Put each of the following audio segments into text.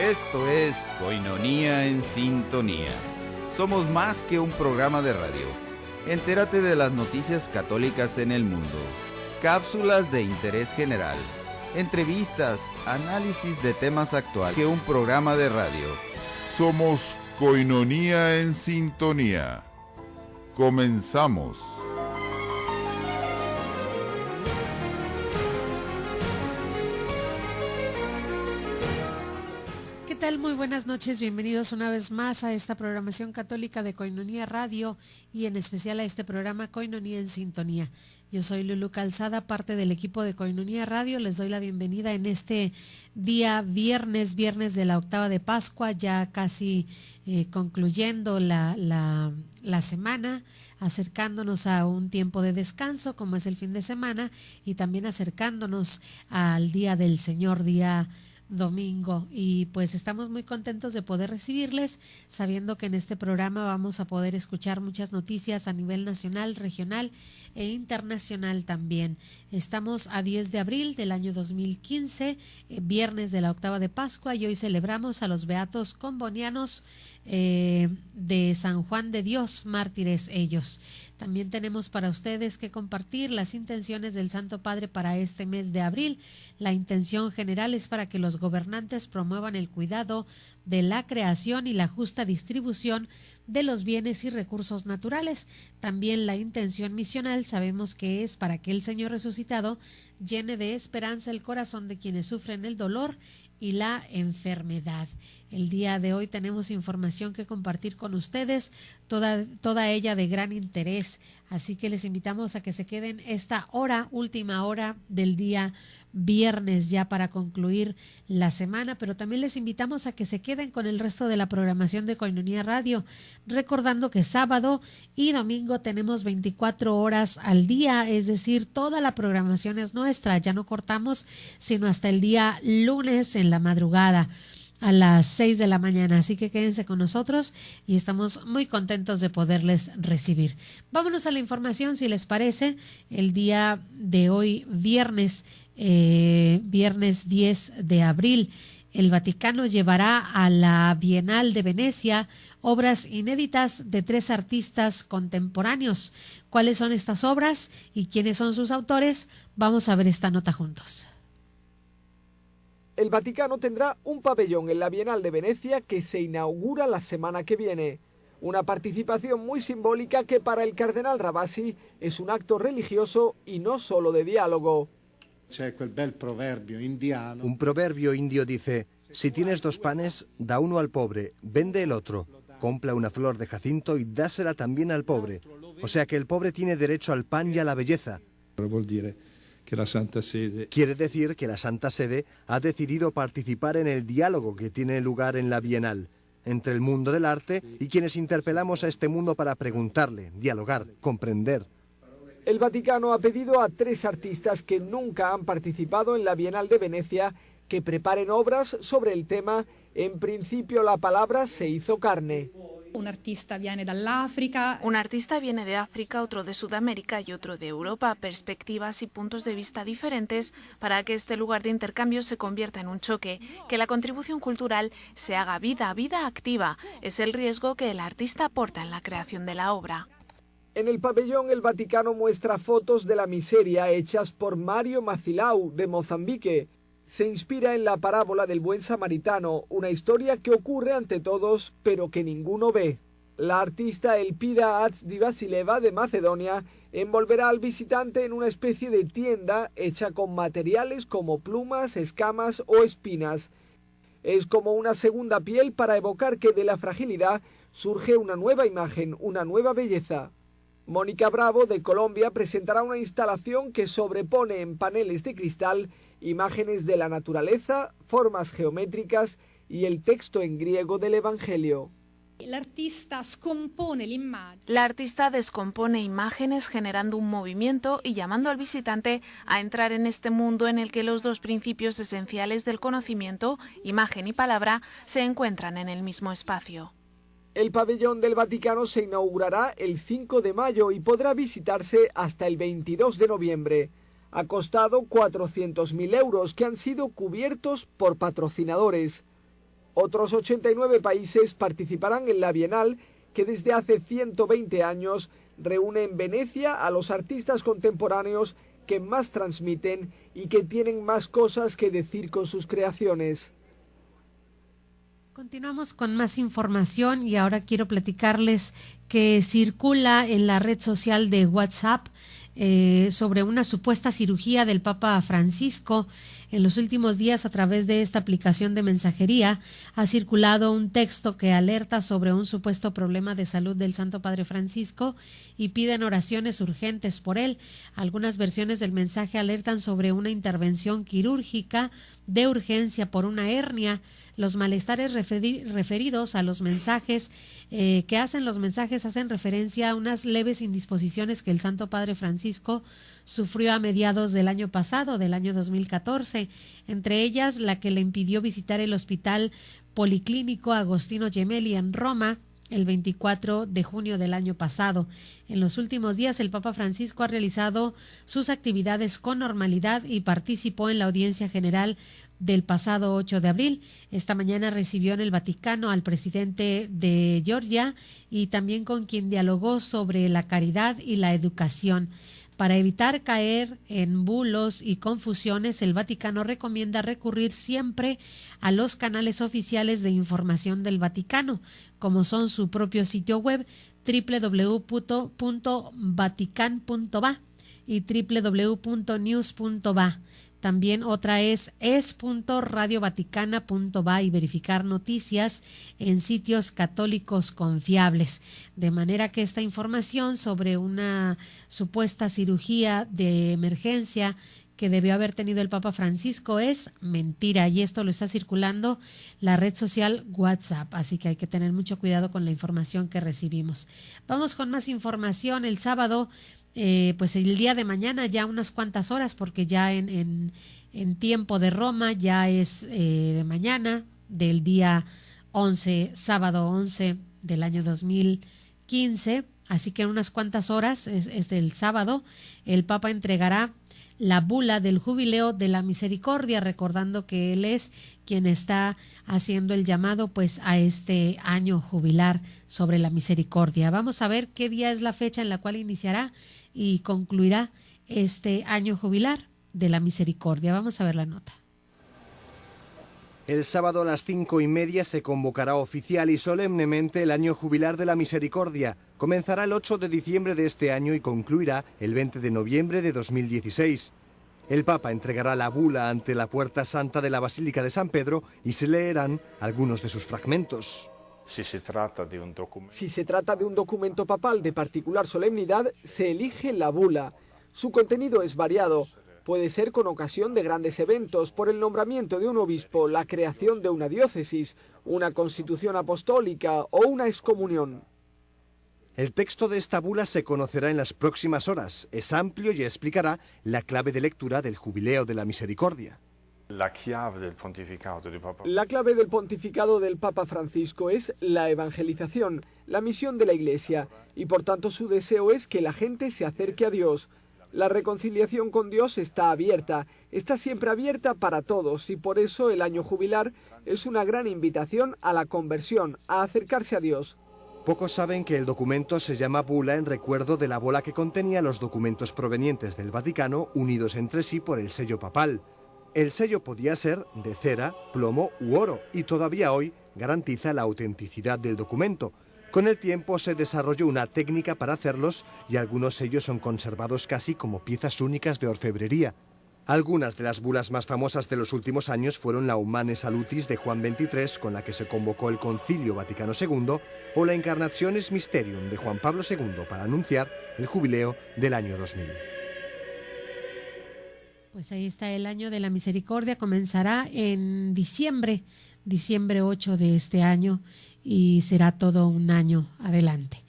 Esto es Coinonía en Sintonía. Somos más que un programa de radio. Entérate de las noticias católicas en el mundo. Cápsulas de interés general. Entrevistas, análisis de temas actuales que un programa de radio. Somos Coinonía en Sintonía. Comenzamos. ¿Qué tal? Muy buenas noches, bienvenidos una vez más a esta programación católica de Coinonía Radio y en especial a este programa Coinonía en Sintonía. Yo soy Lulu Calzada, parte del equipo de Coinonía Radio. Les doy la bienvenida en este día viernes de la octava de Pascua, ya casi concluyendo la semana, acercándonos a un tiempo de descanso como es el fin de semana y también acercándonos al Día del Señor, día domingo, y pues estamos muy contentos de poder recibirles, sabiendo que en este programa vamos a poder escuchar muchas noticias a nivel nacional, regional e internacional también. Estamos a 10 de abril del año 2015, viernes de la octava de Pascua, y hoy celebramos a los beatos combonianos de San Juan de Dios, mártires ellos. También tenemos para ustedes que compartir las intenciones del Santo Padre para este mes de abril. La intención general es para que los gobernantes promuevan el cuidado de la creación y la justa distribución de los bienes y recursos naturales. También la intención misional sabemos que es para que el Señor resucitado llene de esperanza el corazón de quienes sufren el dolor y la enfermedad. El día de hoy tenemos información que compartir con ustedes, toda ella de gran interés, así que les invitamos a que se queden esta última hora del día viernes ya para concluir la semana, pero también les invitamos a que se queden con el resto de la programación de Coinonía Radio, recordando que sábado y domingo tenemos 24 horas al día, es decir, toda la programación es nuestra, ya no cortamos sino hasta el día lunes en la madrugada a las 6 de la mañana, así que quédense con nosotros y estamos muy contentos de poderles recibir. Vámonos a la información, si les parece. El día de hoy, viernes 10 de abril, el Vaticano llevará a la Bienal de Venecia obras inéditas de 3 artistas contemporáneos. ¿Cuáles son estas obras y quiénes son sus autores? Vamos a ver esta nota juntos. El Vaticano tendrá un pabellón en la Bienal de Venecia que se inaugura la semana que viene. Una participación muy simbólica que para el cardenal Ravasi es un acto religioso y no solo de diálogo. Un proverbio indio dice: si tienes 2 panes, da uno al pobre, vende el otro, compra una flor de jacinto y dásela también al pobre. O sea que el pobre tiene derecho al pan y a la belleza. Quiere decir que la Santa Sede ha decidido participar en el diálogo que tiene lugar en la Bienal, entre el mundo del arte y quienes interpelamos a este mundo para preguntarle, dialogar, comprender. El Vaticano ha pedido a 3 artistas que nunca han participado en la Bienal de Venecia que preparen obras sobre el tema En principio la palabra se hizo carne. Un artista viene de África, otro de Sudamérica y otro de Europa, perspectivas y puntos de vista diferentes para que este lugar de intercambio se convierta en un choque, que la contribución cultural se haga vida activa. Es el riesgo que el artista aporta en la creación de la obra. En el pabellón el Vaticano muestra fotos de la miseria hechas por Mario Macilau de Mozambique. Se inspira en la parábola del buen samaritano, una historia que ocurre ante todos, pero que ninguno ve. La artista Elpida Atsdivasileva de Macedonia envolverá al visitante en una especie de tienda hecha con materiales como plumas, escamas o espinas. Es como una segunda piel para evocar que de la fragilidad surge una nueva imagen, una nueva belleza. Mónica Bravo de Colombia presentará una instalación que sobrepone en paneles de cristal imágenes de la naturaleza, formas geométricas y el texto en griego del Evangelio. La artista descompone imágenes generando un movimiento y llamando al visitante a entrar en este mundo en el que los 2 principios esenciales del conocimiento, imagen y palabra, se encuentran en el mismo espacio. El pabellón del Vaticano se inaugurará el 5 de mayo y podrá visitarse hasta el 22 de noviembre. Ha costado 400.000 euros que han sido cubiertos por patrocinadores. Otros 89 países participarán en la Bienal, que desde hace 120 años reúne en Venecia a los artistas contemporáneos que más transmiten y que tienen más cosas que decir con sus creaciones. Continuamos con más información y ahora quiero platicarles que circula en la red social de WhatsApp sobre una supuesta cirugía del Papa Francisco. En los últimos días, a través de esta aplicación de mensajería, ha circulado un texto que alerta sobre un supuesto problema de salud del Santo Padre Francisco y piden oraciones urgentes por él. Algunas versiones del mensaje alertan sobre una intervención quirúrgica de urgencia por una hernia. Los malestares referidos a los mensajes que hacen los mensajes hacen referencia a unas leves indisposiciones que el Santo Padre Francisco sufrió a mediados del año pasado, del año 2014, entre ellas la que le impidió visitar el Hospital Policlínico Agostino Gemelli en Roma el 24 de junio del año pasado. En los últimos días, el Papa Francisco ha realizado sus actividades con normalidad y participó en la audiencia general del pasado 8 de abril. Esta mañana recibió en el Vaticano al presidente de Georgia y también con quien dialogó sobre la caridad y la educación. Para evitar caer en bulos y confusiones, el Vaticano recomienda recurrir siempre a los canales oficiales de información del Vaticano, como son su propio sitio web www.vatican.va y www.news.va. También otra es es.radiovaticana.va y verificar noticias en sitios católicos confiables. De manera que esta información sobre una supuesta cirugía de emergencia que debió haber tenido el Papa Francisco es mentira, y esto lo está circulando la red social WhatsApp, así que hay que tener mucho cuidado con la información que recibimos. Vamos con más información. El sábado, pues el día de mañana, ya unas cuantas horas, porque ya en tiempo de Roma ya es de mañana del día 11, sábado 11 del año 2015, así que en unas cuantas horas, es del sábado, el Papa entregará la bula del Jubileo de la Misericordia, recordando que él es quien está haciendo el llamado pues a este año jubilar sobre la misericordia. Vamos a ver qué día es la fecha en la cual iniciará y concluirá este año jubilar de la misericordia. Vamos a ver la nota. El sábado a las 5:30 se convocará oficial y solemnemente el año jubilar de la misericordia. Comenzará el 8 de diciembre de este año y concluirá el 20 de noviembre de 2016. El Papa entregará la bula ante la Puerta Santa de la Basílica de San Pedro y se leerán algunos de sus fragmentos. Si se trata de un documento papal de particular solemnidad, se elige la bula. Su contenido es variado. Puede ser con ocasión de grandes eventos, por el nombramiento de un obispo, la creación de una diócesis, una constitución apostólica o una excomunión. El texto de esta bula se conocerá en las próximas horas. Es amplio y explicará la clave de lectura del Jubileo de la Misericordia. La clave del pontificado del Papa Francisco es la evangelización, la misión de la Iglesia, y por tanto su deseo es que la gente se acerque a Dios. La reconciliación con Dios está abierta, está siempre abierta para todos, y por eso el año jubilar es una gran invitación a la conversión, a acercarse a Dios. Pocos saben que el documento se llama bula en recuerdo de la bola que contenía los documentos provenientes del Vaticano unidos entre sí por el sello papal. El sello podía ser de cera, plomo u oro, y todavía hoy garantiza la autenticidad del documento. Con el tiempo se desarrolló una técnica para hacerlos y algunos sellos son conservados casi como piezas únicas de orfebrería. Algunas de las bulas más famosas de los últimos años fueron la Humane Salutis de Juan XXIII, con la que se convocó el Concilio Vaticano II, o la Incarnationis Mysterium de Juan Pablo II para anunciar el jubileo del año 2000. Pues ahí está el año de la misericordia, comenzará en diciembre 8 de este año y será todo un año adelante.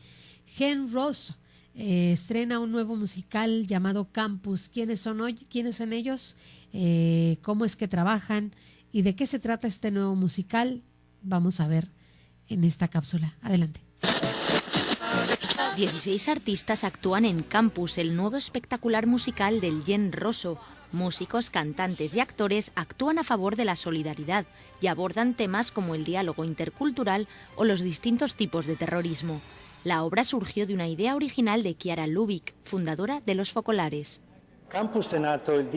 Gen Rosso estrena un nuevo musical llamado Campus. ¿Quiénes son ellos? ¿Cómo es que trabajan? ¿Y de qué se trata este nuevo musical? Vamos a ver en esta cápsula. Adelante. 16 artistas actúan en Campus, el nuevo espectacular musical del Gen Rosso, Músicos, cantantes y actores actúan a favor de la solidaridad y abordan temas como el diálogo intercultural o los distintos tipos de terrorismo. La obra surgió de una idea original de Chiara Lubich, fundadora de Los Focolares. Campus nació el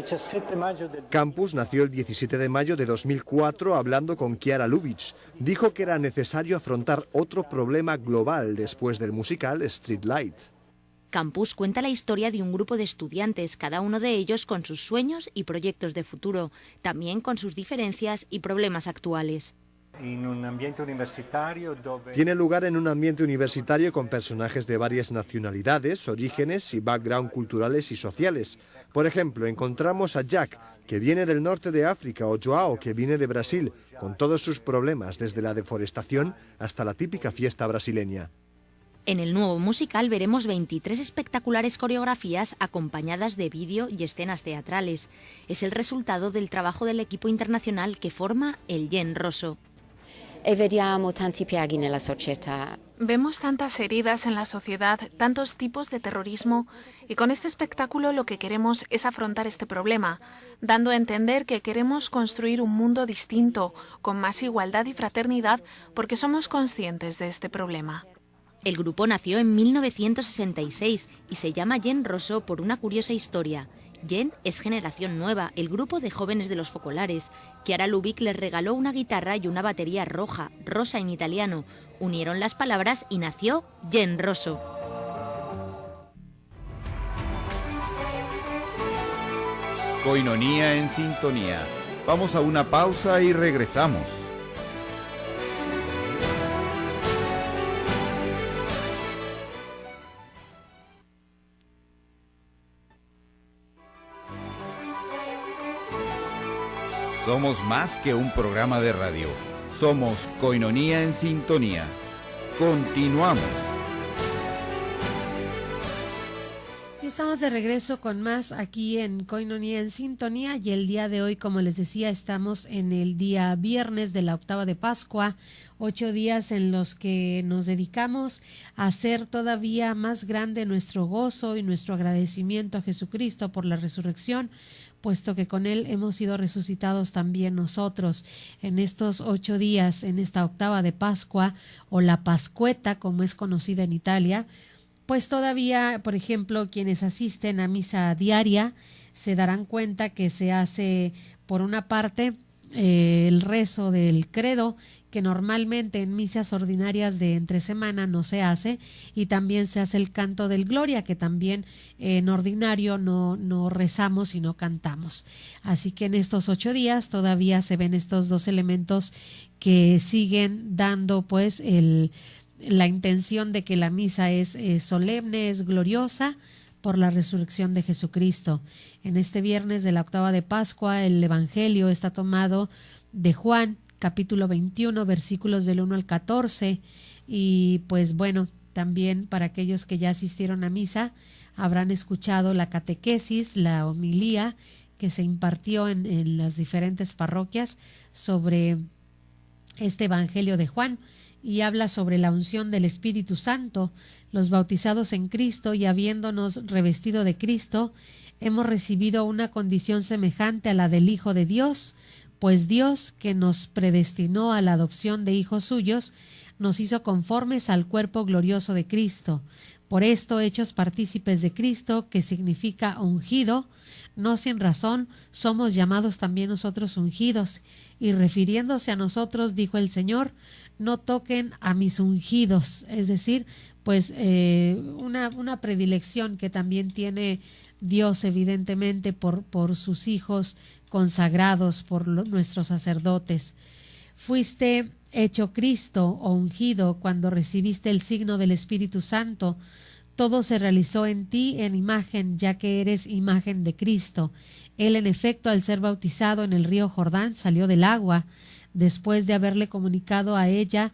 17 de mayo de 2004 hablando con Chiara Lubich. Dijo que era necesario afrontar otro problema global después del musical Street Light. Campus cuenta la historia de un grupo de estudiantes, cada uno de ellos con sus sueños y proyectos de futuro, también con sus diferencias y problemas actuales. Tiene lugar en un ambiente universitario con personajes de varias nacionalidades, orígenes y background culturales y sociales. Por ejemplo, encontramos a Jack, que viene del norte de África, o Joao, que viene de Brasil, con todos sus problemas, desde la deforestación hasta la típica fiesta brasileña. En el nuevo musical veremos 23 espectaculares coreografías acompañadas de vídeo y escenas teatrales. Es el resultado del trabajo del equipo internacional que forma el Gen Rosso. Vemos tantas heridas en la sociedad, tantos tipos de terrorismo, y con este espectáculo lo que queremos es afrontar este problema, dando a entender que queremos construir un mundo distinto, con más igualdad y fraternidad, porque somos conscientes de este problema. El grupo nació en 1966 y se llama Gen Rosso por una curiosa historia. Gen es Generación Nueva, el grupo de jóvenes de Los Focolares. Chiara Lubich les regaló una guitarra y una batería roja, rosa en italiano. Unieron las palabras y nació Gen Rosso. Koinonía en sintonía. Vamos a una pausa y regresamos. Somos más que un programa de radio. Somos Koinonía en sintonía. Continuamos. Y estamos de regreso con más aquí en Koinonía en sintonía, y el día de hoy, como les decía, estamos en el día viernes de la octava de Pascua, 8 días en los que nos dedicamos a hacer todavía más grande nuestro gozo y nuestro agradecimiento a Jesucristo por la resurrección, puesto que con Él hemos sido resucitados también nosotros. En estos 8 días, en esta octava de Pascua, o la Pascueta, como es conocida en Italia, pues todavía, por ejemplo, quienes asisten a misa diaria se darán cuenta que se hace, por una parte, el rezo del credo, que normalmente en misas ordinarias de entre semana no se hace, y también se hace el canto del Gloria, que también en ordinario no rezamos sino cantamos. Así que en estos 8 días todavía se ven estos dos elementos que siguen dando pues la intención de que la misa es solemne, es gloriosa por la resurrección de Jesucristo. En este viernes de la octava de Pascua, el Evangelio está tomado de Juan, capítulo 21, versículos del 1 al 14, y pues bueno, también para aquellos que ya asistieron a misa, habrán escuchado la catequesis, la homilía que se impartió en las diferentes parroquias sobre este Evangelio de Juan, y habla sobre la unción del Espíritu Santo. Los bautizados en Cristo y habiéndonos revestido de Cristo, hemos recibido una condición semejante a la del Hijo de Dios, pues Dios, que nos predestinó a la adopción de hijos suyos, nos hizo conformes al cuerpo glorioso de Cristo. Por esto, hechos partícipes de Cristo, que significa ungido, no sin razón somos llamados también nosotros ungidos. Y refiriéndose a nosotros, dijo el Señor: no toquen a mis ungidos. Es decir, pues una predilección que también tiene Dios evidentemente por sus hijos consagrados, por nuestros sacerdotes. Fuiste hecho Cristo o ungido cuando recibiste el signo del Espíritu Santo. Todo se realizó en ti en imagen, ya que eres imagen de Cristo. Él, en efecto, al ser bautizado en el río Jordán, salió del agua, después de haberle comunicado a ella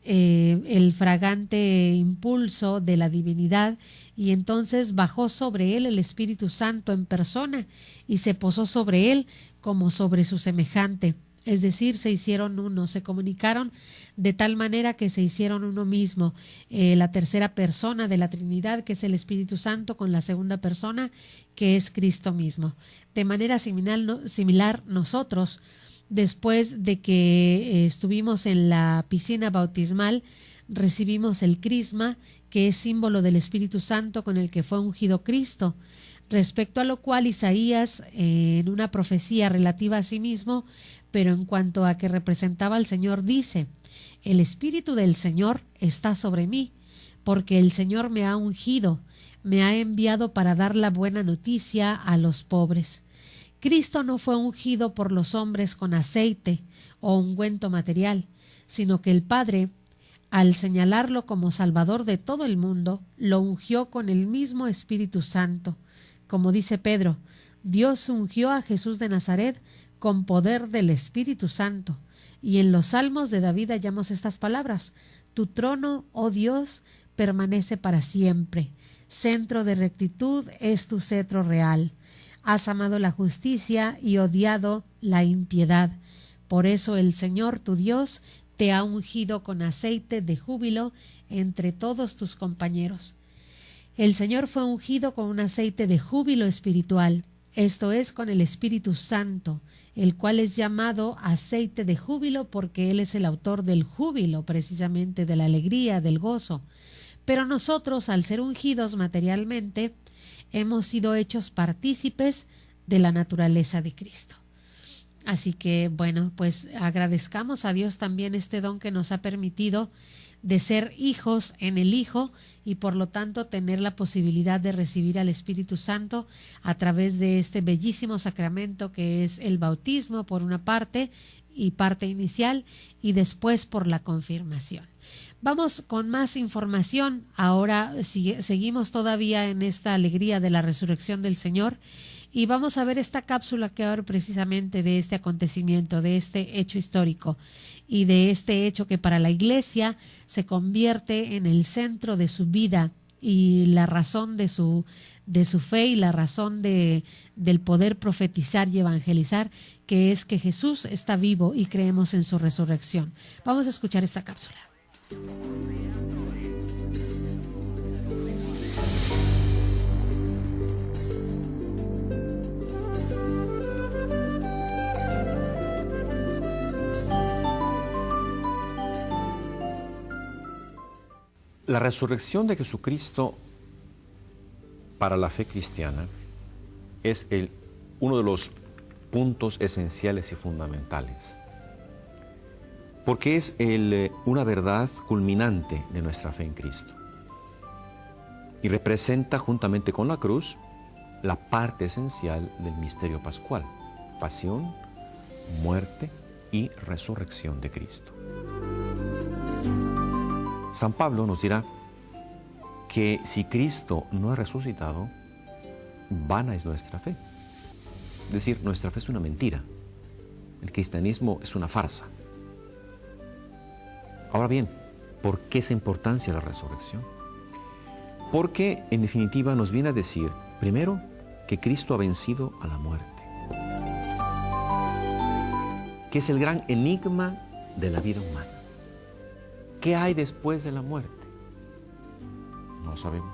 el fragante impulso de la divinidad, y entonces bajó sobre él el Espíritu Santo en persona y se posó sobre él como sobre su semejante. Es decir, se hicieron uno, se comunicaron de tal manera que se hicieron uno mismo. La tercera persona de la Trinidad, que es el Espíritu Santo, con la segunda persona, que es Cristo mismo. De manera similar nosotros, después de que estuvimos en la piscina bautismal, recibimos el crisma, que es símbolo del Espíritu Santo con el que fue ungido Cristo, respecto a lo cual Isaías, en una profecía relativa a sí mismo, pero en cuanto a que representaba al Señor, dice: el Espíritu del Señor está sobre mí, porque el Señor me ha ungido, me ha enviado para dar la buena noticia a los pobres. Cristo no fue ungido por los hombres con aceite o ungüento material, sino que el Padre, al señalarlo como Salvador de todo el mundo, lo ungió con el mismo Espíritu Santo. Como dice Pedro, Dios ungió a Jesús de Nazaret con poder del Espíritu Santo. Y en los Salmos de David hallamos estas palabras: tu trono, oh Dios, permanece para siempre. Centro de rectitud es tu cetro real. Has amado la justicia y odiado la impiedad. Por eso el Señor tu Dios te ha ungido con aceite de júbilo entre todos tus compañeros. El Señor fue ungido con un aceite de júbilo espiritual, esto es, con el Espíritu Santo, el cual es llamado aceite de júbilo porque Él es el autor del júbilo, precisamente de la alegría, del gozo. Pero nosotros, al ser ungidos materialmente, hemos sido hechos partícipes de la naturaleza de Cristo. Así que, bueno, pues agradezcamos a Dios también este don que nos ha permitido de ser hijos en el Hijo y por lo tanto tener la posibilidad de recibir al Espíritu Santo a través de este bellísimo sacramento que es el bautismo por una parte y parte inicial, y después por la confirmación. Vamos con más información. Ahora seguimos todavía en esta alegría de la resurrección del Señor y vamos a ver esta cápsula que habla precisamente de este acontecimiento, de este hecho histórico y de este hecho que para la Iglesia se convierte en el centro de su vida y la razón de su fe y la razón del poder profetizar y evangelizar, que es que Jesús está vivo y creemos en su resurrección. Vamos a escuchar esta cápsula. La resurrección de Jesucristo para la fe cristiana es uno de los puntos esenciales y fundamentales, porque es una verdad culminante de nuestra fe en Cristo y representa juntamente con la cruz la parte esencial del misterio pascual: pasión, muerte y resurrección de Cristo. San Pablo nos dirá que si Cristo no ha resucitado, vana es nuestra fe. Es decir, nuestra fe es una mentira. El cristianismo es una farsa. Ahora bien, ¿por qué esa importancia de la resurrección? Porque, en definitiva, nos viene a decir, primero, que Cristo ha vencido a la muerte, que es el gran enigma de la vida humana. ¿Qué hay después de la muerte? No sabemos.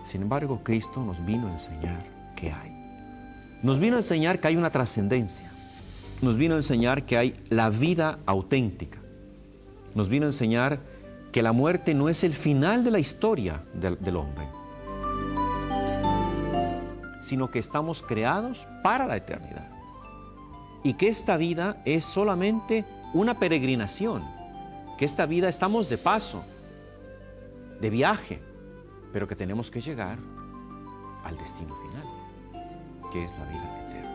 Sin embargo, Cristo nos vino a enseñar qué hay. Nos vino a enseñar que hay una trascendencia. Nos vino a enseñar que hay la vida auténtica. Nos vino a enseñar que la muerte no es el final de la historia del hombre, sino que estamos creados para la eternidad. Y que esta vida es solamente una peregrinación. Que esta vida estamos de paso, de viaje, pero que tenemos que llegar al destino final, que es la vida eterna.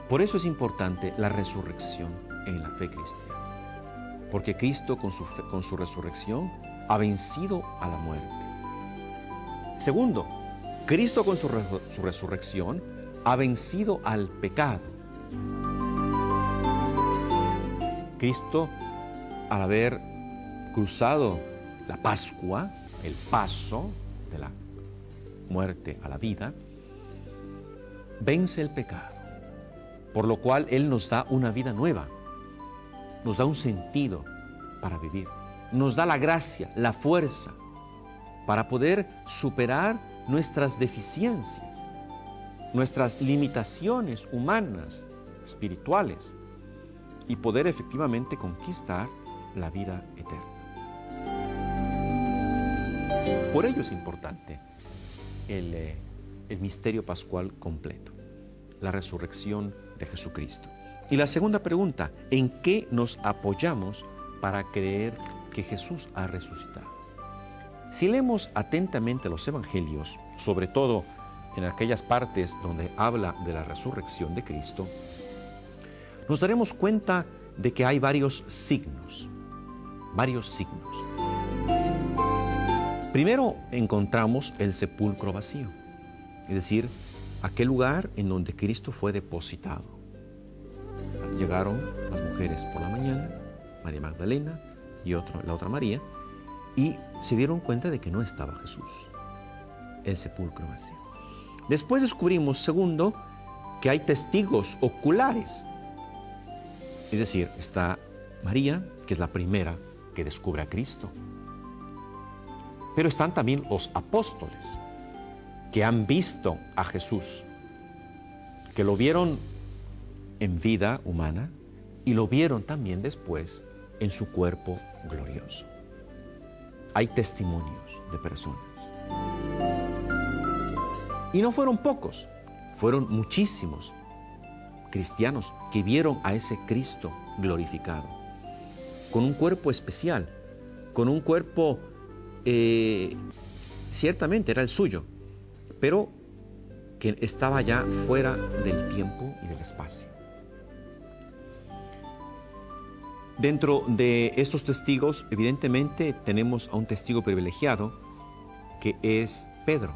Por eso es importante la resurrección en la fe cristiana, porque Cristo con su resurrección ha vencido a la muerte. Segundo, Cristo con su resurrección ha vencido al pecado. Cristo, al haber cruzado la Pascua, el paso de la muerte a la vida, vence el pecado. por lo cual Él nos da una vida nueva, nos da un sentido para vivir, nos da la gracia, la fuerza para poder superar nuestras deficiencias, nuestras limitaciones humanas, espirituales, y poder efectivamente conquistar la vida eterna. Por ello es importante el misterio pascual completo, la resurrección de Jesucristo. Y la segunda pregunta, ¿en qué nos apoyamos para creer que Jesús ha resucitado? Si leemos atentamente los evangelios, sobre todo en aquellas partes donde habla de la resurrección de Cristo, nos daremos cuenta de que hay varios signos. Primero encontramos el sepulcro vacío, es decir, aquel lugar en donde Cristo fue depositado. Llegaron las mujeres por la mañana, María Magdalena y la otra María, y se dieron cuenta de que no estaba Jesús, el sepulcro vacío. Después descubrimos, segundo, que hay testigos oculares. Es decir, está María, que es la primera que descubre a Cristo. Pero están también los apóstoles, que han visto a Jesús, que lo vieron en vida humana y lo vieron también después en su cuerpo glorioso. Hay testimonios de personas. Y no fueron pocos, fueron muchísimos cristianos que vieron a ese Cristo glorificado, con un cuerpo especial, con un cuerpo, ciertamente era el suyo, pero que estaba ya fuera del tiempo y del espacio. Dentro de estos testigos, evidentemente, tenemos a un testigo privilegiado, que es Pedro.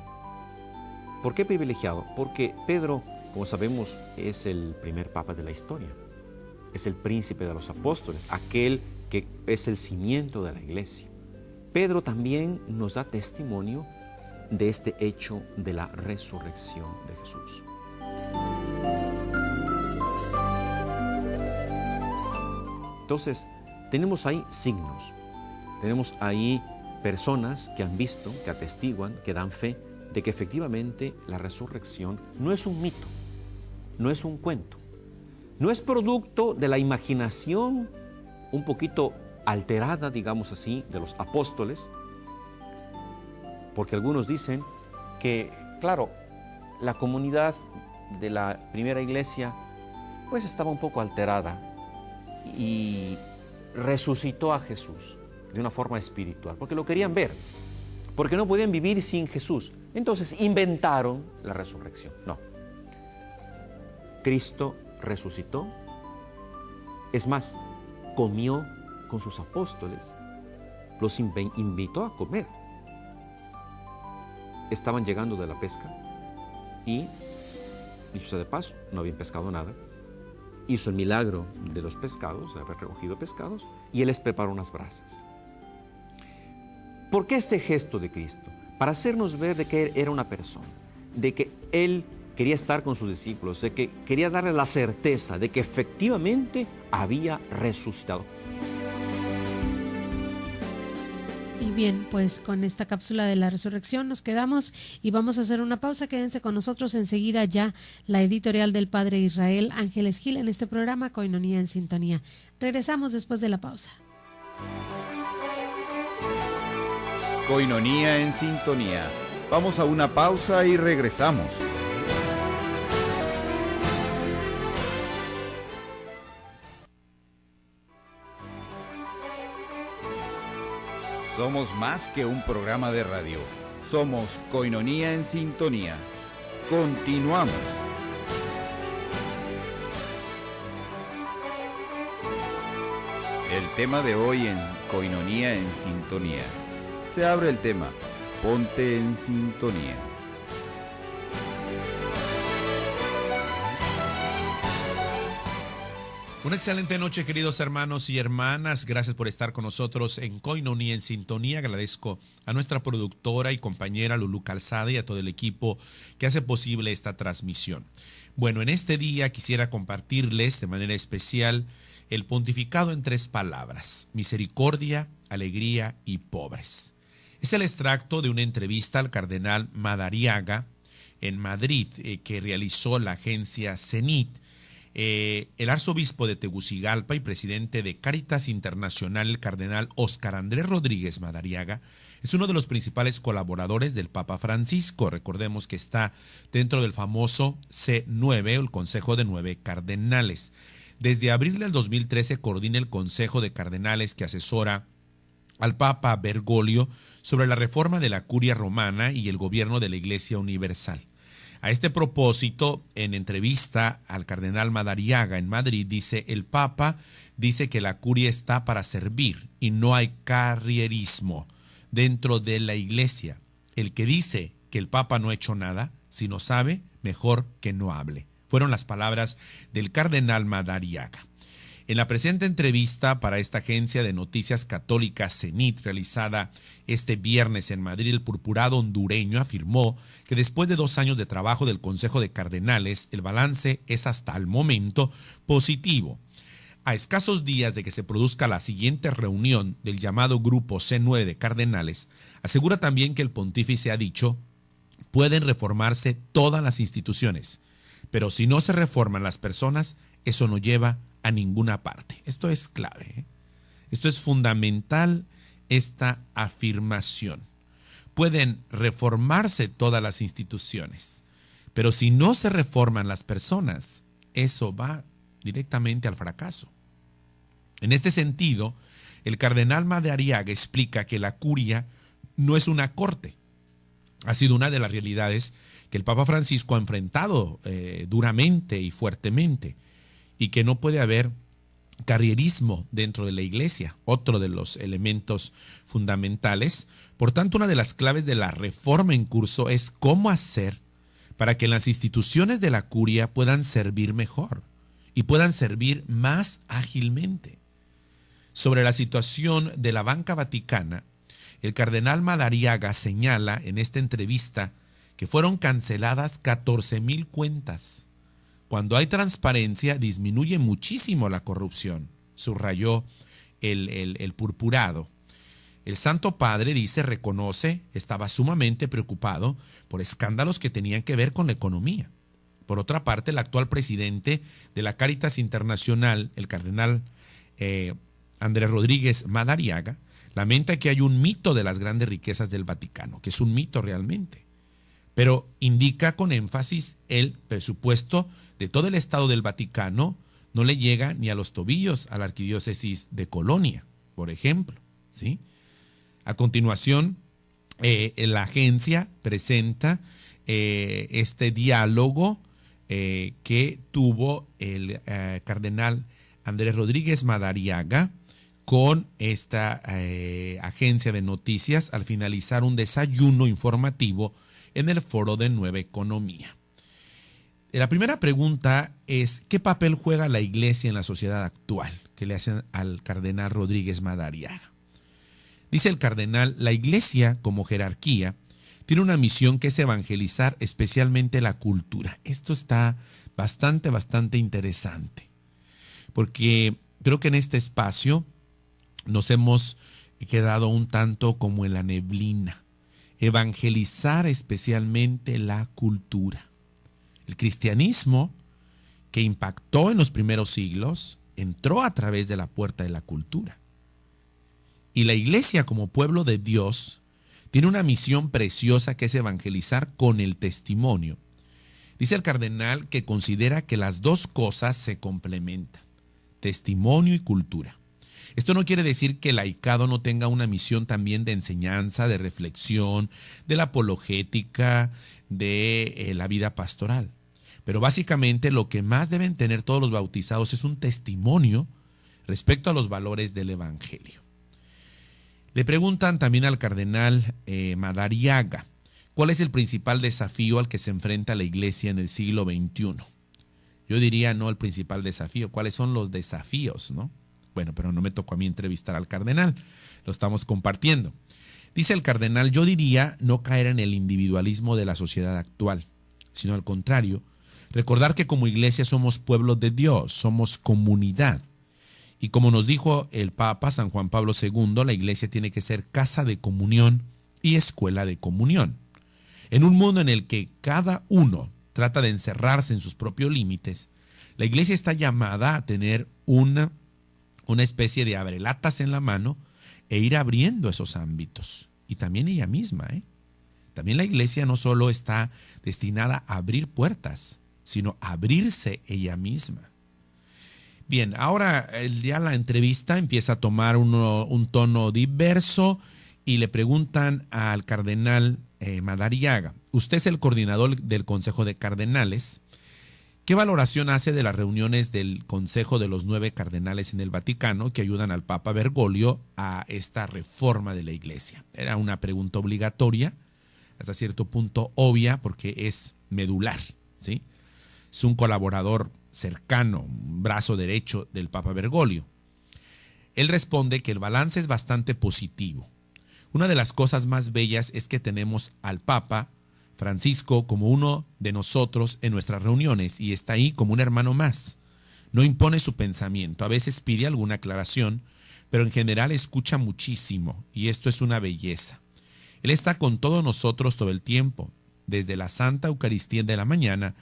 ¿Por qué privilegiado? Porque Pedro, como sabemos, es el primer papa de la historia. Es el príncipe de los apóstoles, aquel que es el cimiento de la iglesia. Pedro también nos da testimonio de este hecho de la resurrección de Jesús. Entonces, tenemos ahí signos, tenemos ahí personas que han visto, que atestiguan, que dan fe de que efectivamente la resurrección no es un mito, no es un cuento, no es producto de la imaginación un poquito alterada, digamos así, de los apóstoles, porque algunos dicen que, claro, la comunidad de la primera iglesia pues estaba un poco alterada y resucitó a Jesús de una forma espiritual, porque lo querían ver, porque no podían vivir sin Jesús. Entonces inventaron la resurrección. No. Cristo resucitó. Es más, comió con sus apóstoles, los invitó a comer. Estaban llegando de la pesca y, dicho sea de paso, no habían pescado nada. Hizo el milagro de los pescados, de haber recogido pescados, y Él les preparó unas brasas. ¿Por qué este gesto de Cristo? Para hacernos ver de que Él era una persona, de que Él quería estar con sus discípulos, de que quería darles la certeza de que efectivamente había resucitado. Y bien, pues con esta cápsula de la resurrección nos quedamos y vamos a hacer una pausa. Quédense con nosotros enseguida ya la editorial del Padre Israel Ángeles Gil en este programa Coinonía en Sintonía. Regresamos después de la pausa. Coinonía en Sintonía. Vamos a una pausa y regresamos. Somos más que un programa de radio. Somos Coinonía en Sintonía. Continuamos. El tema de hoy en Coinonía en Sintonía. Se abre el tema, ponte en sintonía. Una excelente noche, queridos hermanos y hermanas. Gracias por estar con nosotros en Koinonia en Sintonía. Agradezco a nuestra productora y compañera Lulú Calzada y a todo el equipo que hace posible esta transmisión. Bueno, en este día quisiera compartirles de manera especial el pontificado en 3 palabras: misericordia, alegría y pobres. Es el extracto de una entrevista al cardenal Madariaga en Madrid que realizó la agencia Cenit. El arzobispo de Tegucigalpa y presidente de Cáritas Internacional, el cardenal Óscar Andrés Rodríguez Madariaga, es uno de los principales colaboradores del Papa Francisco. Recordemos que está dentro del famoso C9, el Consejo de 9 Cardenales. Desde abril del 2013 coordina el Consejo de Cardenales que asesora al Papa Bergoglio sobre la reforma de la Curia Romana y el gobierno de la Iglesia Universal. A este propósito, en entrevista al cardenal Madariaga en Madrid, dice: el Papa dice que la curia está para servir y no hay carrierismo dentro de la Iglesia. El que dice que el Papa no ha hecho nada, si no sabe, mejor que no hable. Fueron las palabras del cardenal Madariaga. En la presente entrevista para esta agencia de noticias católica Cenit, realizada este viernes en Madrid, el purpurado hondureño afirmó que después de 2 años de trabajo del Consejo de Cardenales, el balance es hasta el momento positivo. A escasos días de que se produzca la siguiente reunión del llamado Grupo C9 de Cardenales, asegura también que el pontífice ha dicho: pueden reformarse todas las instituciones, pero si no se reforman las personas, eso no lleva a ninguna parte. Esto es clave, esto es fundamental, esta afirmación. Pueden reformarse todas las instituciones, pero si no se reforman las personas, eso va directamente al fracaso. En este sentido, el cardenal Madariaga explica que la curia no es una corte. Ha sido una de las realidades que el Papa Francisco ha enfrentado duramente y fuertemente, y que no puede haber carrierismo dentro de la Iglesia, otro de los elementos fundamentales. Por tanto, una de las claves de la reforma en curso es cómo hacer para que las instituciones de la curia puedan servir mejor y puedan servir más ágilmente. Sobre la situación de la banca vaticana, el cardenal Madariaga señala en esta entrevista que fueron canceladas 14,000 cuentas. Cuando hay transparencia, disminuye muchísimo la corrupción, subrayó el purpurado. El Santo Padre, dice, reconoce, estaba sumamente preocupado por escándalos que tenían que ver con la economía. Por otra parte, el actual presidente de la Cáritas Internacional, el cardenal Andrés Rodríguez Madariaga, lamenta que hay un mito de las grandes riquezas del Vaticano, que es un mito realmente, pero indica con énfasis el presupuesto de todo el Estado del Vaticano no le llega ni a los tobillos a la arquidiócesis de Colonia, por ejemplo, ¿sí? A continuación, la agencia presenta este diálogo que tuvo el cardenal Andrés Rodríguez Madariaga con esta agencia de noticias al finalizar un desayuno informativo en el Foro de Nueva Economía. La primera pregunta es: ¿qué papel juega la Iglesia en la sociedad actual? Que le hacen al cardenal Rodríguez Madariaga. Dice el cardenal: la Iglesia, como jerarquía, tiene una misión que es evangelizar especialmente la cultura. Esto está bastante interesante, porque creo que en este espacio nos hemos quedado un tanto como en la neblina. Evangelizar especialmente la cultura. El cristianismo, que impactó en los primeros siglos, entró a través de la puerta de la cultura. Y la Iglesia, como pueblo de Dios, tiene una misión preciosa que es evangelizar con el testimonio. Dice el cardenal que considera que las dos cosas se complementan: testimonio y cultura. Esto no quiere decir que el laicado no tenga una misión también de enseñanza, de reflexión, de la apologética, de la vida pastoral. Pero básicamente lo que más deben tener todos los bautizados es un testimonio respecto a los valores del Evangelio. Le preguntan también al cardenal Madariaga, ¿cuál es el principal desafío al que se enfrenta la Iglesia en el siglo XXI? Yo diría no el principal desafío. ¿Cuáles son los desafíos, no? Bueno, pero no me tocó a mí entrevistar al cardenal. Lo estamos compartiendo. Dice el cardenal, yo diría no caer en el individualismo de la sociedad actual, sino al contrario, recordar que como iglesia somos pueblo de Dios, somos comunidad. Y como nos dijo el Papa San Juan Pablo II, la iglesia tiene que ser casa de comunión y escuela de comunión. En un mundo en el que cada uno trata de encerrarse en sus propios límites, la iglesia está llamada a tener una especie de abrelatas en la mano e ir abriendo esos ámbitos. Y también ella misma, También la iglesia no solo está destinada a abrir puertas, sino a abrirse ella misma. Bien, ahora ya la entrevista empieza a tomar un tono diverso y le preguntan al cardenal Madariaga, usted es el coordinador del Consejo de Cardenales, ¿qué valoración hace de las reuniones del Consejo de los 9 cardenales en el Vaticano que ayudan al Papa Bergoglio a esta reforma de la iglesia? Era una pregunta obligatoria, hasta cierto punto obvia, porque es medular, ¿sí? Es un colaborador cercano, un brazo derecho del Papa Bergoglio. Él responde que el balance es bastante positivo. Una de las cosas más bellas es que tenemos al Papa Francisco como uno de nosotros en nuestras reuniones y está ahí como un hermano más. No impone su pensamiento, a veces pide alguna aclaración, pero en general escucha muchísimo y esto es una belleza. Él está con todos nosotros todo el tiempo, desde la Santa Eucaristía de la mañana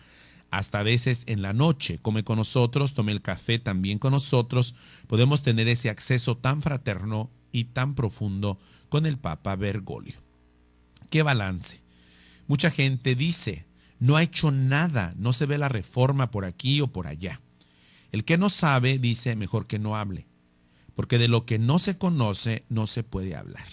hasta a veces en la noche, come con nosotros, toma el café también con nosotros, podemos tener ese acceso tan fraterno y tan profundo con el Papa Bergoglio. ¿Qué balance? Mucha gente dice, no ha hecho nada, no se ve la reforma por aquí o por allá. El que no sabe dice, mejor que no hable, porque de lo que no se conoce no se puede hablar.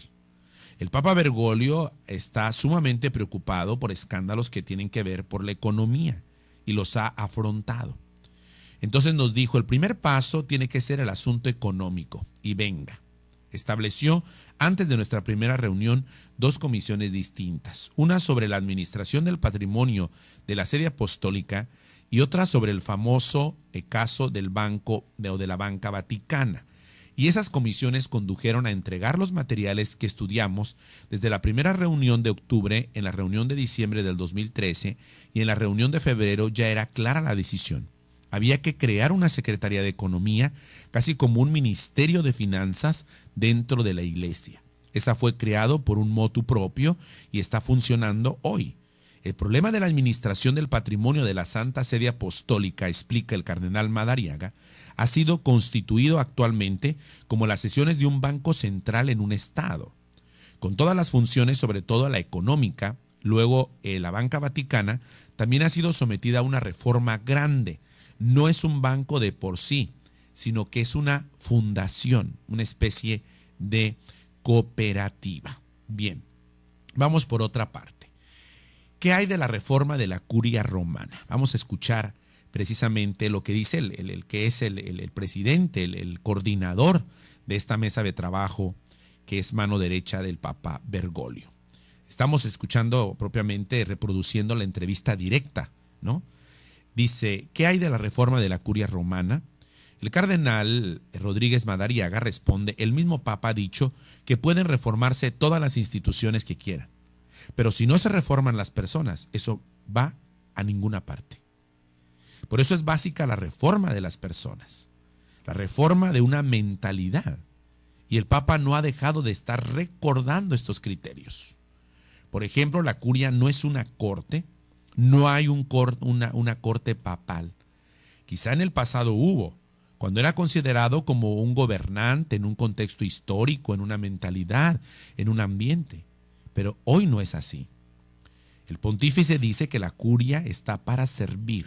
El Papa Bergoglio está sumamente preocupado por escándalos que tienen que ver por la economía y los ha afrontado. Entonces nos dijo, el primer paso tiene que ser el asunto económico y venga. Estableció antes de nuestra primera reunión 2 comisiones distintas, una sobre la administración del patrimonio de la sede apostólica y otra sobre el famoso caso del banco o de la banca vaticana. Y esas comisiones condujeron a entregar los materiales que estudiamos desde la primera reunión de octubre, en la reunión de diciembre del 2013 y en la reunión de febrero ya era clara la decisión. Había que crear una Secretaría de Economía, casi como un Ministerio de Finanzas dentro de la Iglesia. Esa fue creado por un motu propio y está funcionando hoy. El problema de la administración del patrimonio de la Santa Sede Apostólica, explica el cardenal Madariaga, ha sido constituido actualmente como las sesiones de un banco central en un estado, con todas las funciones, sobre todo la económica. Luego la banca vaticana también ha sido sometida a una reforma grande. No es un banco de por sí, sino que es una fundación, una especie de cooperativa. Bien, vamos por otra parte. ¿Qué hay de la reforma de la curia romana? Vamos a escuchar precisamente lo que dice el que es el presidente, el coordinador de esta mesa de trabajo, que es mano derecha del Papa Bergoglio. Estamos escuchando propiamente, reproduciendo la entrevista directa, ¿no? Dice, ¿qué hay de la reforma de la curia romana? El cardenal Rodríguez Madariaga responde, el mismo Papa ha dicho que pueden reformarse todas las instituciones que quieran, pero si no se reforman las personas, eso va a ninguna parte. Por eso es básica la reforma de las personas, la reforma de una mentalidad. Y el Papa no ha dejado de estar recordando estos criterios. Por ejemplo, la curia no es una corte, no hay una corte papal. Quizá en el pasado hubo, cuando era considerado como un gobernante en un contexto histórico, en una mentalidad, en un ambiente. Pero hoy no es así. El pontífice dice que la curia está para servir.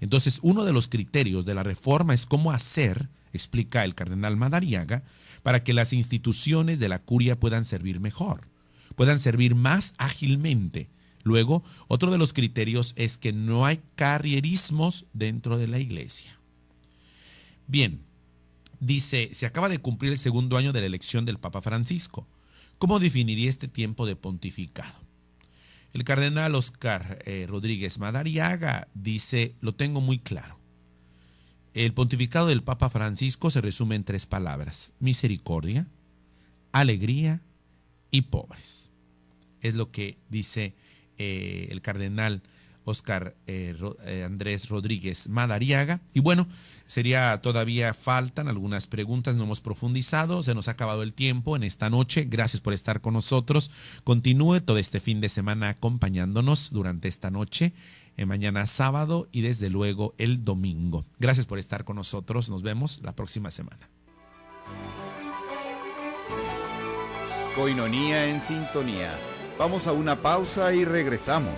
Entonces, uno de los criterios de la reforma es cómo hacer, explica el cardenal Madariaga, para que las instituciones de la curia puedan servir mejor, puedan servir más ágilmente. Luego, otro de los criterios es que no hay carrierismos dentro de la iglesia. Bien, dice, se acaba de cumplir el 2º año de la elección del Papa Francisco. ¿Cómo definiría este tiempo de pontificado? El cardenal Oscar Rodríguez Madariaga dice, lo tengo muy claro. El pontificado del Papa Francisco se resume en 3 palabras: misericordia, alegría y pobres. Es lo que dice el cardenal Óscar Andrés Rodríguez Madariaga. Y bueno, todavía faltan algunas preguntas, no hemos profundizado, se nos ha acabado el tiempo en esta noche. Gracias por estar con nosotros. Continúe todo este fin de semana acompañándonos durante esta noche, mañana sábado y desde luego el domingo. Gracias por estar con nosotros. Nos vemos la próxima semana. Coinonía en sintonía. Vamos a una pausa y regresamos.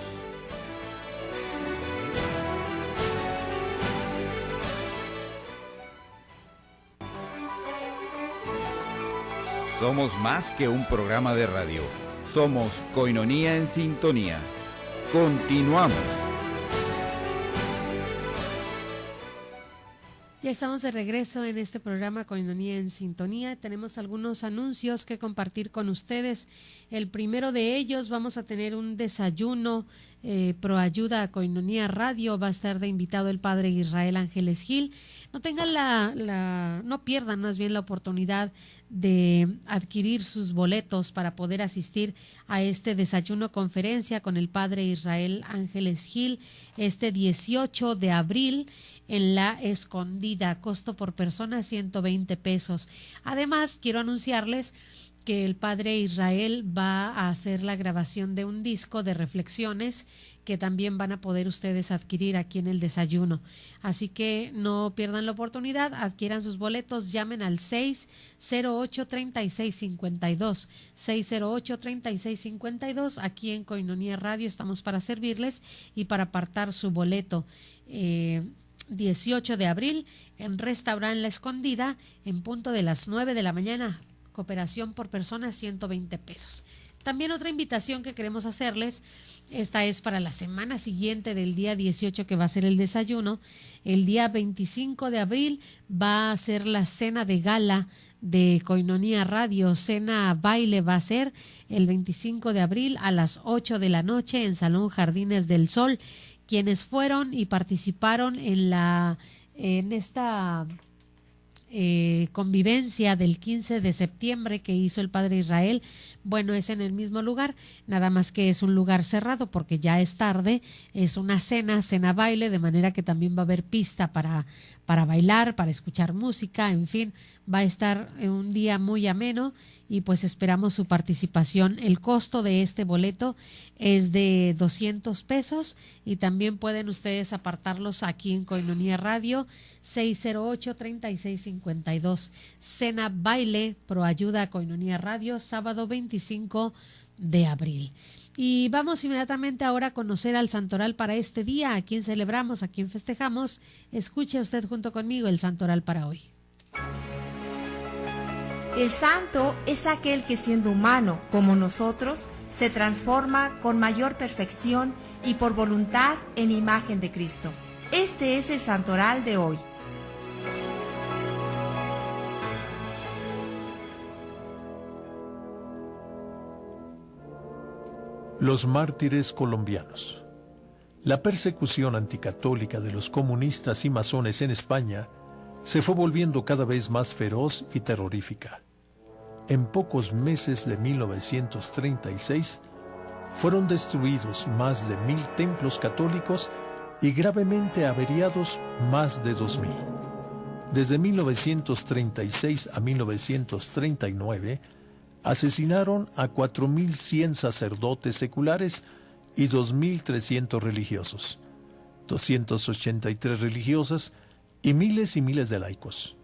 Somos más que un programa de radio. Somos Coinonía en sintonía. Continuamos. Ya estamos de regreso en este programa Coinonía en sintonía. Tenemos algunos anuncios que compartir con ustedes. El primero de ellos, vamos a tener un desayuno pro ayuda a Coinonía Radio. Va a estar de invitado el padre Israel Ángeles Gil. No tengan no pierdan más bien la oportunidad de adquirir sus boletos para poder asistir a este desayuno conferencia con el padre Israel Ángeles Gil este 18 de abril en La Escondida, costo por persona 120 pesos. Además, quiero anunciarles que el padre Israel va a hacer la grabación de un disco de reflexiones que también van a poder ustedes adquirir aquí en el desayuno. Así que no pierdan la oportunidad, adquieran sus boletos, llamen al 608-3652, 608-3652. Aquí en Coinonía Radio estamos para servirles y para apartar su boleto. 18 de abril en Restaurant La Escondida en punto de las 9 de la mañana. Cooperación por persona 120 pesos. También otra invitación que queremos hacerles, esta es para la semana siguiente del día 18 que va a ser el desayuno. El día 25 de abril va a ser la cena de gala de Coinonía Radio. Cena baile va a ser el 25 de abril a las 8 de la noche en Salón Jardines del Sol. Quienes fueron y participaron en esta convivencia del 15 de septiembre que hizo el padre Israel, bueno, es en el mismo lugar, nada más que es un lugar cerrado porque ya es tarde, es una cena baile, de manera que también va a haber pista para bailar, para escuchar música, en fin, va a estar un día muy ameno y pues esperamos su participación. El costo de este boleto es de 200 pesos y también pueden ustedes apartarlos aquí en Coinonía Radio, 608-3652. Cena baile pro ayuda a Coinonía Radio, sábado 25 de abril. Y vamos inmediatamente ahora a conocer al santoral para este día, a quien celebramos, a quien festejamos. Escuche usted junto conmigo el santoral para hoy. El santo es aquel que siendo humano como nosotros, se transforma con mayor perfección y por voluntad en imagen de Cristo. Este es el santoral de hoy. Los mártires colombianos. La persecución anticatólica de los comunistas y masones en España se fue volviendo cada vez más feroz y terrorífica. En pocos meses de 1936 fueron destruidos más de 1,000 templos católicos y gravemente averiados más de 2,000. Desde 1936 a 1939 asesinaron a 4,100 sacerdotes seculares y 2,300 religiosos, 283 religiosas y miles de laicos,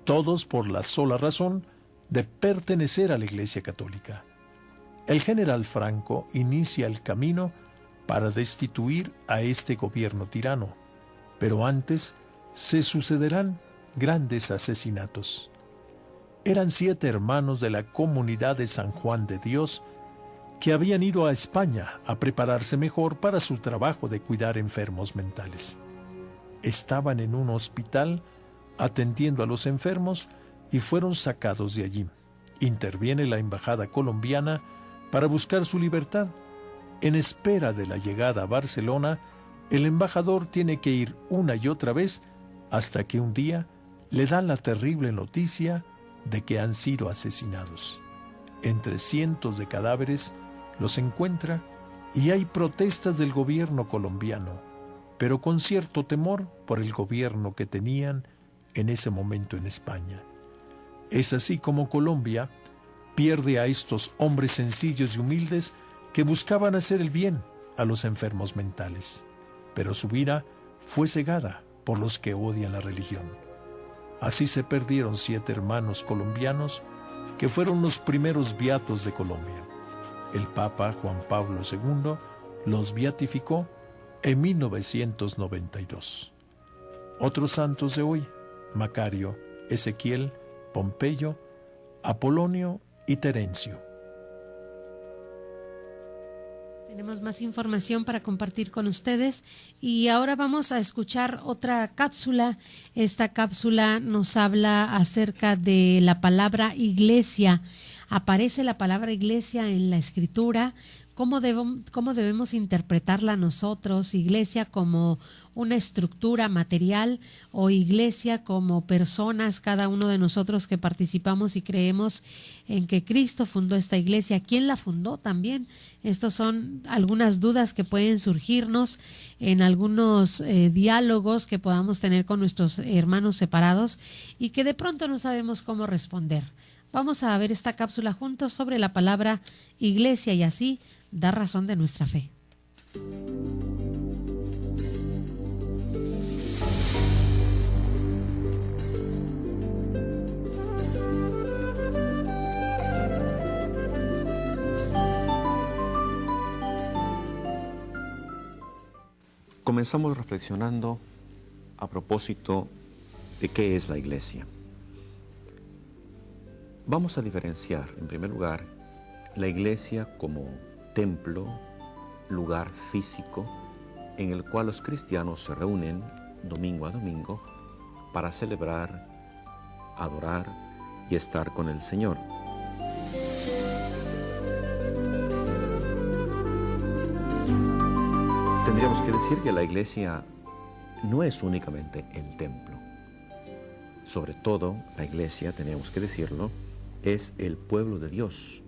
todos por la sola razón de pertenecer a la Iglesia Católica. El general Franco inicia el camino para destituir a este gobierno tirano, pero antes se sucederán grandes asesinatos. Eran 7 hermanos de la comunidad de San Juan de Dios que habían ido a España a prepararse mejor para su trabajo de cuidar enfermos mentales. Estaban en un hospital atendiendo a los enfermos y fueron sacados de allí. Interviene la embajada colombiana para buscar su libertad. En espera de la llegada a Barcelona, el embajador tiene que ir una y otra vez hasta que un día le dan la terrible noticia de que han sido asesinados. Entre cientos de cadáveres los encuentra y hay protestas del gobierno colombiano, pero con cierto temor por el gobierno que tenían en ese momento en España. Es así como Colombia pierde a estos hombres sencillos y humildes que buscaban hacer el bien a los enfermos mentales, pero su vida fue cegada por los que odian la religión. Así se perdieron 7 hermanos colombianos que fueron los primeros beatos de Colombia. El Papa Juan Pablo II los beatificó en 1992. Otros santos de hoy: Macario, Ezequiel, Pompeyo, Apolonio y Terencio. Tenemos más información para compartir con ustedes y ahora vamos a escuchar otra cápsula. Esta cápsula nos habla acerca de la palabra iglesia. Aparece la palabra iglesia en la Escritura. ¿Cómo debemos interpretarla nosotros? Iglesia como una estructura material o iglesia como personas, cada uno de nosotros que participamos y creemos en que Cristo fundó esta iglesia. ¿Quién la fundó también? Estos son algunas dudas que pueden surgirnos en algunos diálogos que podamos tener con nuestros hermanos separados y que de pronto no sabemos cómo responder. Vamos a ver esta cápsula juntos sobre la palabra iglesia y así dar razón de nuestra fe. Comenzamos reflexionando a propósito de qué es la iglesia. Vamos a diferenciar, en primer lugar, la iglesia como templo, lugar físico, en el cual los cristianos se reúnen domingo a domingo para celebrar, adorar y estar con el Señor. Tendríamos que decir que la iglesia no es únicamente el templo. Sobre todo, la iglesia, tenemos que decirlo, es el pueblo de Dios,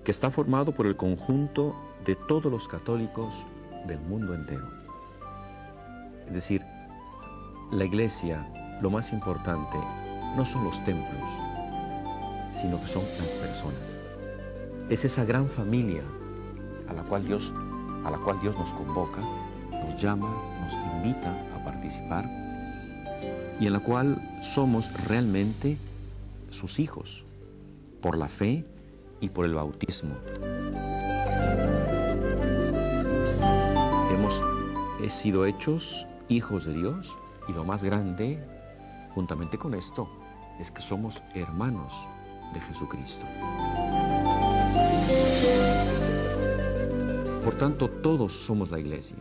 que está formado por el conjunto de todos los católicos del mundo entero. Es decir, la iglesia, lo más importante, no son los templos, sino que son las personas. Es esa gran familia a la cual Dios nos convoca, nos llama, nos invita a participar y en la cual somos realmente sus hijos, por la fe y por el bautismo. Hemos sido hechos hijos de Dios y lo más grande, juntamente con esto, es que somos hermanos de Jesucristo. Por tanto, todos somos la iglesia.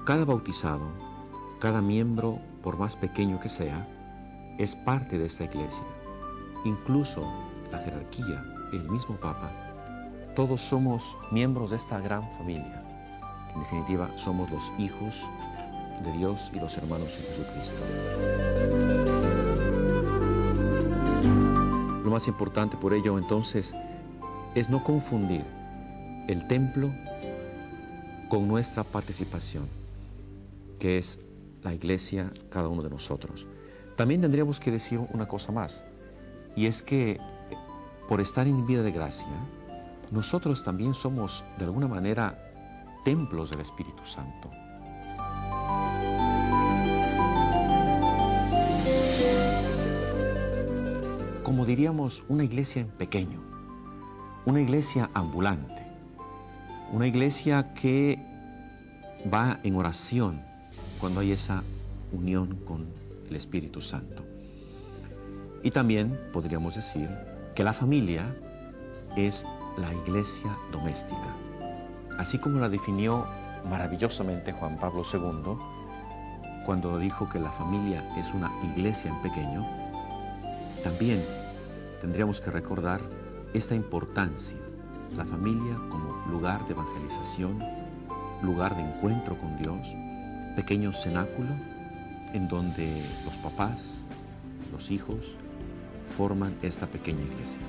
Cada bautizado, cada miembro, por más pequeño que sea, es parte de esta iglesia. Incluso la jerarquía, el mismo Papa, todos somos miembros de esta gran familia. En definitiva, somos los hijos de Dios y los hermanos de Jesucristo. Lo más importante por ello, entonces, es no confundir el templo con nuestra participación, que es la iglesia, cada uno de nosotros. También tendríamos que decir una cosa más, y es que por estar en vida de gracia, nosotros también somos de alguna manera templos del Espíritu Santo. Como diríamos, una iglesia en pequeño, una iglesia ambulante, una iglesia que va en oración cuando hay esa unión con el Espíritu Santo. Y también podríamos decir que la familia es la iglesia doméstica. Así como la definió maravillosamente Juan Pablo II, cuando dijo que la familia es una iglesia en pequeño, también tendríamos que recordar esta importancia, la familia como lugar de evangelización, lugar de encuentro con Dios, pequeño cenáculo en donde los papás, los hijos, forman esta pequeña iglesia.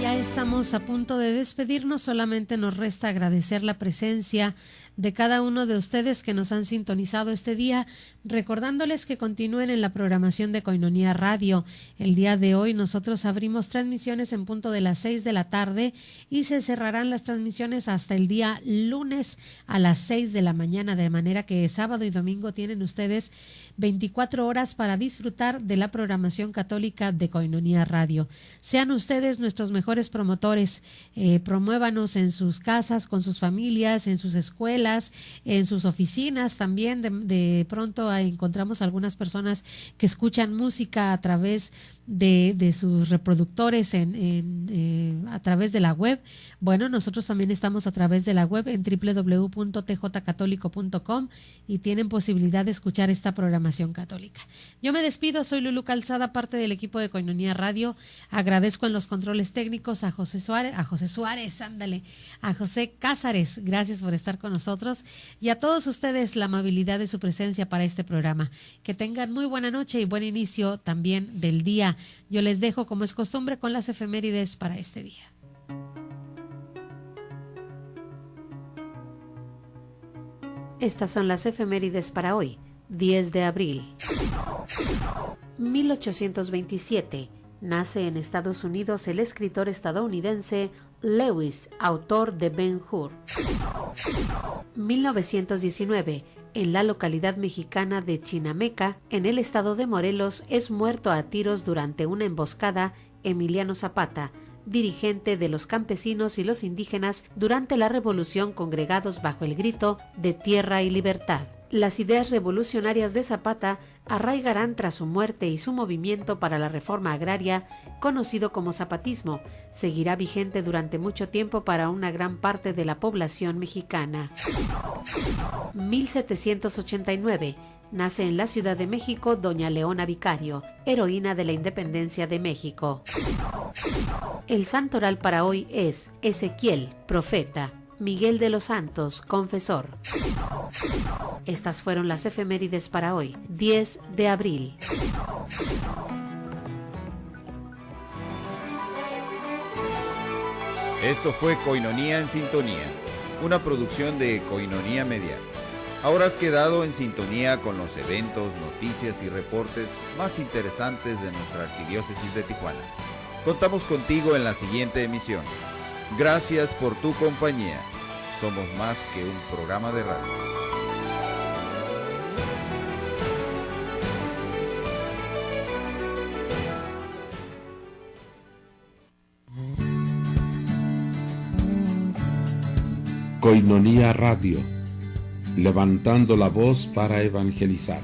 Ya estamos a punto de despedirnos, solamente nos resta agradecer la presencia de cada uno de ustedes que nos han sintonizado este día, recordándoles que continúen en la programación de Koinonia Radio. El día de hoy nosotros abrimos transmisiones en punto de las 6 de la tarde y se cerrarán las transmisiones hasta el día lunes a las 6 de la mañana, de manera que sábado y domingo tienen ustedes 24 horas para disfrutar de la programación católica de Koinonia Radio. Sean ustedes nuestros mejores promotores, promuévanos en sus casas, con sus familias, en sus escuelas, en sus oficinas también. De pronto encontramos algunas personas que escuchan música a través de sus reproductores a través de la web. Bueno, nosotros también estamos a través de la web en www.tjcatólico.com y tienen posibilidad de escuchar esta programación católica. Yo me despido, soy Lulú Calzada, parte del equipo de Koinonia Radio. Agradezco en los controles técnicos a José Cázares, gracias por estar con nosotros, y a todos ustedes la amabilidad de su presencia para este programa. Que tengan muy buena noche y buen inicio también del día. Yo les dejo, como es costumbre, con las efemérides para este día. Estas son las efemérides para hoy, 10 de abril. 1827. Nace en Estados Unidos el escritor estadounidense Lewis, autor de Ben-Hur. 1919. En la localidad mexicana de Chinameca, en el estado de Morelos, es muerto a tiros durante una emboscada Emiliano Zapata, dirigente de los campesinos y los indígenas durante la revolución congregados bajo el grito de tierra y libertad. Las ideas revolucionarias de Zapata arraigarán tras su muerte y su movimiento para la reforma agraria, conocido como zapatismo, seguirá vigente durante mucho tiempo para una gran parte de la población mexicana. 1789. Nace en la Ciudad de México Doña Leona Vicario, heroína de la independencia de México. El santoral para hoy es Ezequiel, profeta; Miguel de los Santos, confesor. Estas fueron las efemérides para hoy, 10 de abril. Esto fue Koinonia en Sintonía, una producción de Koinonia Media. Ahora has quedado en sintonía con los eventos, noticias y reportes más interesantes de nuestra arquidiócesis de Tijuana. Contamos contigo en la siguiente emisión. Gracias por tu compañía. Somos más que un programa de radio. Koinonia Radio, levantando la voz para evangelizar.